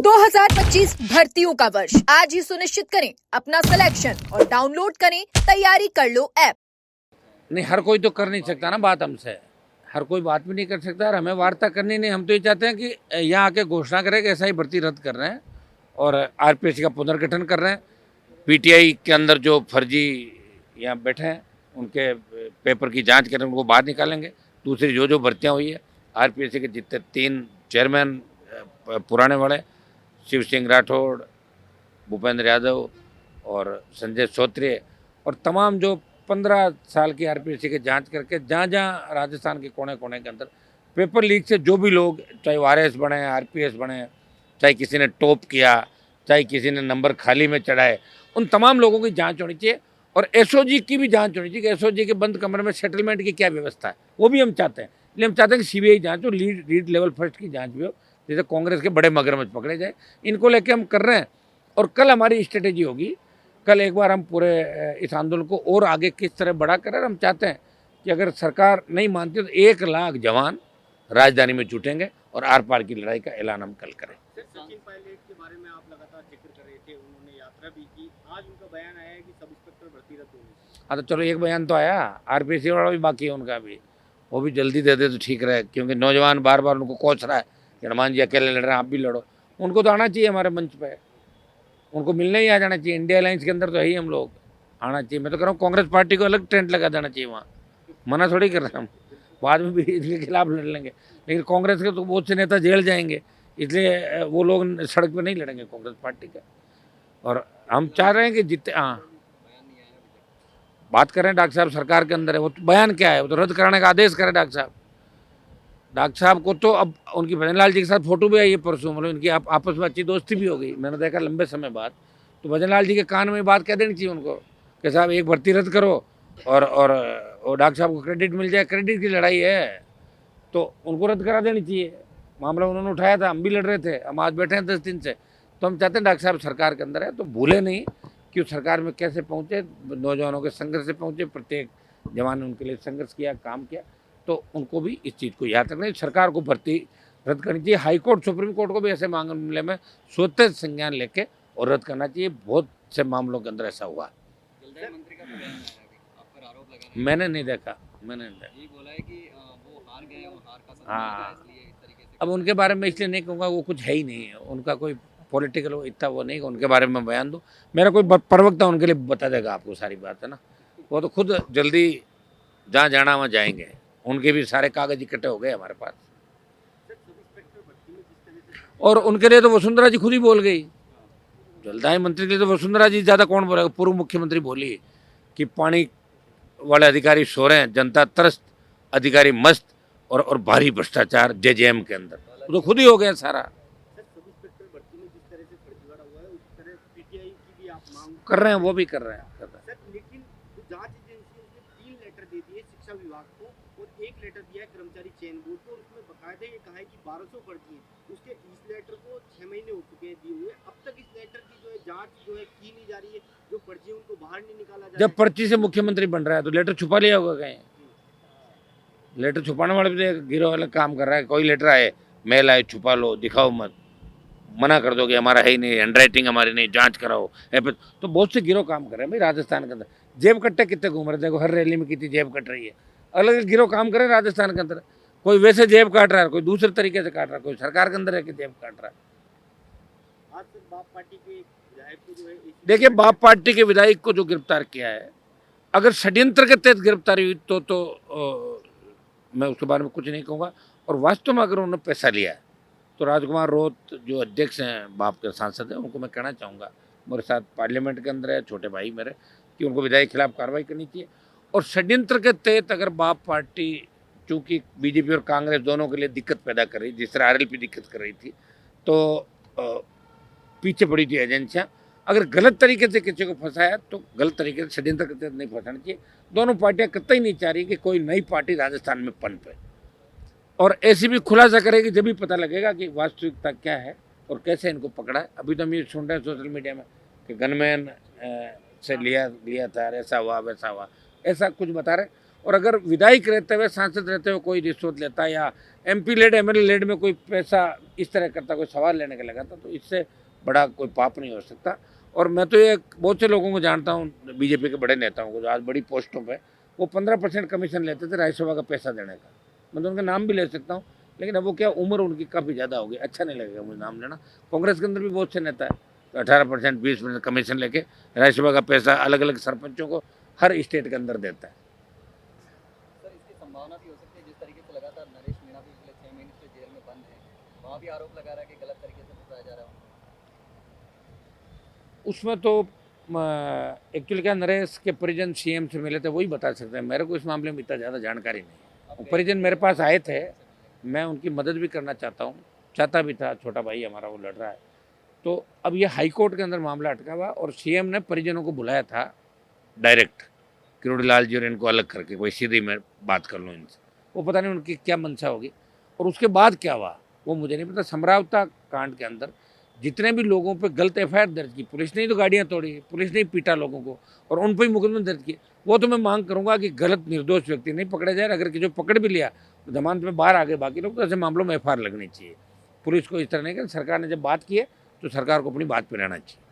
2025 भर्तियों का वर्ष आज ही सुनिश्चित करें अपना सिलेक्शन और डाउनलोड करें तैयारी कर लो ऐप। नहीं, हर कोई तो कर नहीं सकता ना बात हमसे, हर कोई बात भी नहीं कर सकता और हमें वार्ता करनी नहीं। हम तो ये चाहते हैं कि यहाँ आके घोषणा करें कि ऐसा ही भर्ती रद्द कर रहे हैं और आरपीएससी का पुनर्गठन कर रहे हैं। पीटीआई के अंदर जो फर्जी यहाँ बैठे हैं उनके पेपर की जांच करें, उनको बाहर निकालेंगे। दूसरी जो भर्तियाँ हुई है, आरपीएससी के जितने 3 चेयरमैन पुराने वाले, शिव सिंह राठौड़, भूपेंद्र यादव और संजय सोत्रिय, और तमाम जो 15 साल की आरपीएससी की जांच करके जहाँ जहाँ राजस्थान के कोने कोने के अंदर पेपर लीक से जो भी लोग, चाहे वो आरएस बने, आरपीएस बने, चाहे किसी ने टॉप किया, चाहे किसी ने नंबर खाली में चढ़ाए, उन तमाम लोगों की जांच होनी चाहिए और एसओजी की भी जांच होनी चाहिए कि एसओजी के बंद कमरे में सेटलमेंट की क्या व्यवस्था है, वो भी हम चाहते हैं। इसलिए हम चाहते हैं कि सीबीआई जांच हो, लीड लेवल फर्स्ट की जांच भी हो, जैसे कांग्रेस के बड़े मगरमच्छ पकड़े जाए। इनको लेके हम कर रहे हैं और कल हमारी स्ट्रेटेजी होगी। कल एक बार हम पूरे इस आंदोलन को और आगे किस तरह बड़ा करें। हम चाहते हैं कि अगर सरकार नहीं मानती तो 1 लाख जवान राजधानी में जुटेंगे और आर पार की लड़ाई का ऐलान हम कल करें। सचिन पायलट के बारे में आप लगातार जिक्र कर रहे थे, उन्होंने यात्रा भी की, आज उनका बयान आया है कि सब इंस्पेक्टर भर्ती रद्द होगी। हाँ, तो चलो एक बयान तो आया, आरपीएससी वाला भी बाकी है उनका भी, वो भी जल्दी दे दे तो ठीक रहे, क्योंकि नौजवान बार बार उनको कोच रहा है कि हनुमान जी अकेले लड़ रहे हैं, आप भी लड़ो। उनको तो आना चाहिए हमारे मंच पे, उनको मिलने ही आ जाना चाहिए। इंडिया अलायंस के अंदर तो है ही, हम लोग आना चाहिए। मैं तो कह रहा हूँ कांग्रेस पार्टी को अलग टेंट लगा देना चाहिए वहाँ, मना थोड़ी कर रहे हैं हम, बाद में भी इसके खिलाफ लड़ लेंगे। लेकिन कांग्रेस के तो बहुत से नेता जेल जाएंगे, इसलिए वो लोग सड़क पर नहीं लड़ेंगे कांग्रेस पार्टी के। और हम चाह रहे हैं कि जितने, हाँ बात कर रहे हैं डॉक्टर साहब, सरकार के अंदर है वो, तो बयान क्या है, वो तो रद्द कराने का आदेश करें डॉक्टर साहब। डॉक्टर साहब को तो अब उनकी भजन लाल जी के साथ फोटो भी आई है परसों, मतलब इनकी आपस में अच्छी दोस्ती भी हो गई, मैंने देखा लंबे समय बाद। तो भजन लाल जी के कान में बात कह देनी चाहिए उनको कि साहब एक भर्ती रद्द करो और डॉक्टर साहब को क्रेडिट मिल जाए। क्रेडिट की लड़ाई है तो उनको रद्द करा देनी चाहिए। मामला उन्होंने उठाया था, हम भी लड़ रहे थे, हम आज बैठे हैं 10 दिन से। तो हम चाहते हैं डॉक्टर साहब सरकार के अंदर है तो भूले नहीं कि सरकार में कैसे पहुँचे, नौजवानों के संघर्ष से पहुँचे, प्रत्येक जवान ने उनके लिए संघर्ष किया, काम किया। तो उनको भी इस चीज़ को याद रखना, सरकार को भर्ती रद्द करनी चाहिए। हाई कोर्ट, सुप्रीम कोर्ट को भी ऐसे मामले में स्वतः संज्ञान लेके और रद्द करना चाहिए। बहुत से मामलों के अंदर ऐसा हुआ। मैंने नहीं देखा, मैंने नहीं देखा। ये बोला है कि वो हार गए और हार का सदमा हाँ। लगा, इसलिए इस तरीके से। अब उनके बारे में इसलिए नहीं कहूँगा, वो कुछ है ही नहीं है, उनका कोई पॉलिटिकल इतना वो नहीं, उनके बारे में बयान दो। मेरा कोई प्रवक्ता उनके लिए बता देगा आपको सारी बात, है ना। वो तो खुद जल्दी जहाँ जाना वहाँ जाएंगे, उनके भी सारे कागज इकट्ठे हो गए हमारे पास। और उनके लिए तो वसुंधरा जी खुद ही बोल गई, जलदाय मंत्री के लिए तो वसुंधरा जी ज़्यादा कौन बोलेगा। पूर्व मुख्यमंत्री बोली कि पानी वाले अधिकारी सो रहे हैं, जनता त्रस्त, अधिकारी मस्त और भारी भ्रष्टाचार जेजेएम के अंदर, वो तो खुद ही हो गया सारा। कर रहे हैं, वो भी कर रहे हैं। लेकिन जांच एजेंसी ने 3 लेटर दे दिए शिक्षा विभाग को और 1 लेटर दिया है कर्मचारी चयन बोर्ड को, और उसमें बकायदा ये कहा है कि 1200 फर्जी हैं। उसके इस लेटर को 6 महीने हो चुके हैं दिए हुए, अब तक इस लेटर की जो है जांच जो है की नहीं जा रही है, जो फर्जी है उनको बाहर नहीं निकाला जा रहा है। जब पर्ची से मुख्यमंत्री बन रहा है तो लेटर छुपा लिया होगा कहीं। लेटर छुपाने वाले भी गिरोह वाला काम कर रहा है। कोई लेटर आए, मेल आए, छुपा लो, दिखाओ मत, मना कर दो कि हमारा है ही नहीं, हैंडराइटिंग हमारी नहीं, जांच कराओ। तो बहुत से गिरोह काम कर रहे हैं भाई राजस्थान के अंदर। जेब कट्टे कितने घूम रहे, देखो हर रैली में कितनी जेब कट रही है। अलग अलग गिरोह काम कर रहे हैं राजस्थान के अंदर। कोई वैसे जेब काट रहा है, कोई दूसरे तरीके से काट रहा है, कोई सरकार के अंदर है कि जेब काट रहा है। आज तक बाप पार्टी के विधायक को जो है देखिए, बाप पार्टी के विधायक को जो गिरफ्तार किया है, अगर षड्यंत्र के तहत गिरफ्तारी हुई तो मैं उसके बारे में कुछ नहीं कहूँगा। और वास्तव में अगर उन्होंने पैसा लिया है तो राजकुमार रोत जो अध्यक्ष हैं, बाप के सांसद हैं, उनको मैं कहना चाहूँगा, मेरे साथ पार्लियामेंट के अंदर है, छोटे भाई मेरे, कि उनको विधायक के खिलाफ कार्रवाई करनी चाहिए। और षड्यंत्र के तहत अगर बाप पार्टी, चूँकि बीजेपी और कांग्रेस दोनों के लिए दिक्कत पैदा कर रही, जिस तरह आरएलपी दिक्कत कर रही थी, तो पीछे पड़ी थी एजेंसियाँ, अगर गलत तरीके से किसी को फंसाया तो गलत तरीके से षड्यंत्र के तहत नहीं फंसाना चाहिए। दोनों पार्टियाँ कतई नहीं चाह रही कि कोई नई पार्टी राजस्थान में पनपे, और ऐसी भी खुलासा करेगी जब भी पता लगेगा कि वास्तविकता क्या है और कैसे इनको पकड़ा है। अभी तो हम ये सुन रहे हैं सोशल मीडिया में कि गनमैन से लिया था, ऐसा हुआ वैसा हुआ, ऐसा कुछ बता रहे। और अगर विधायक रहते हुए, सांसद रहते हुए कोई रिश्वत लेता या MP लेड MLA लेड में कोई पैसा इस तरह करता, कोई सवाल लेने का लगाता, तो इससे बड़ा कोई पाप नहीं हो सकता। और मैं तो ये बहुत से लोगों को जानता हूँ, BJP के बड़े नेताओं को जो आज बड़ी पोस्टों पे, वो 15% कमीशन लेते थे राज्यसभा का पैसा देने का। मैं तो उनका नाम भी ले सकता हूँ, लेकिन अब वो क्या, उम्र उनकी काफ़ी ज़्यादा होगी, अच्छा नहीं लगेगा मुझे नाम लेना। कांग्रेस के अंदर भी बहुत से नेता है तो 18% 20% कमीशन लेके राज्यसभा का पैसा अलग अलग सरपंचों को हर स्टेट के अंदर देता है। सर, इसकी संभावना भी हो सकती है, जिस तरीके से लगातार नरेश मीणा भी पिछले 6 महीने से जेल में बंद है, वहाँ भी आरोप लगा रहा है कि गलत तरीके से फंसाया जा रहा है। उसमें तो एक्चुअली क्या, नरेश के परिजन CM से मिले थे, वही बता सकते हैं। मेरे को इस मामले में इतना ज़्यादा जानकारी नहीं है। परिजन मेरे पास आए थे, मैं उनकी मदद भी करना चाहता भी था। छोटा भाई हमारा वो लड़ रहा है, तो अब ये हाई कोर्ट के अंदर मामला अटका हुआ और CM ने परिजनों को बुलाया था डायरेक्ट, किरोड़ी लाल जी और इनको अलग करके, कोई सीधी मैं बात कर लूँ इनसे। वो पता नहीं उनकी क्या मंशा होगी और उसके बाद क्या हुआ वो मुझे नहीं पता। समरावता कांड के अंदर जितने भी लोगों पे गलत FIR दर्ज की, पुलिस ने ही तो गाड़ियाँ तोड़ी, पुलिस ने ही पीटा लोगों को और उन पर ही मुकदमे दर्ज किए, वो तो मैं मांग करूँगा कि गलत निर्दोष व्यक्ति नहीं पकड़े जाए। अगर किसी को पकड़ भी लिया तो जमानत में बाहर आ गए बाकी लोग, तो ऐसे मामलों में FIR लगनी चाहिए। पुलिस को इस तरह नहीं कर, सरकार ने जब बात की है तो सरकार को अपनी बात पर रहना चाहिए।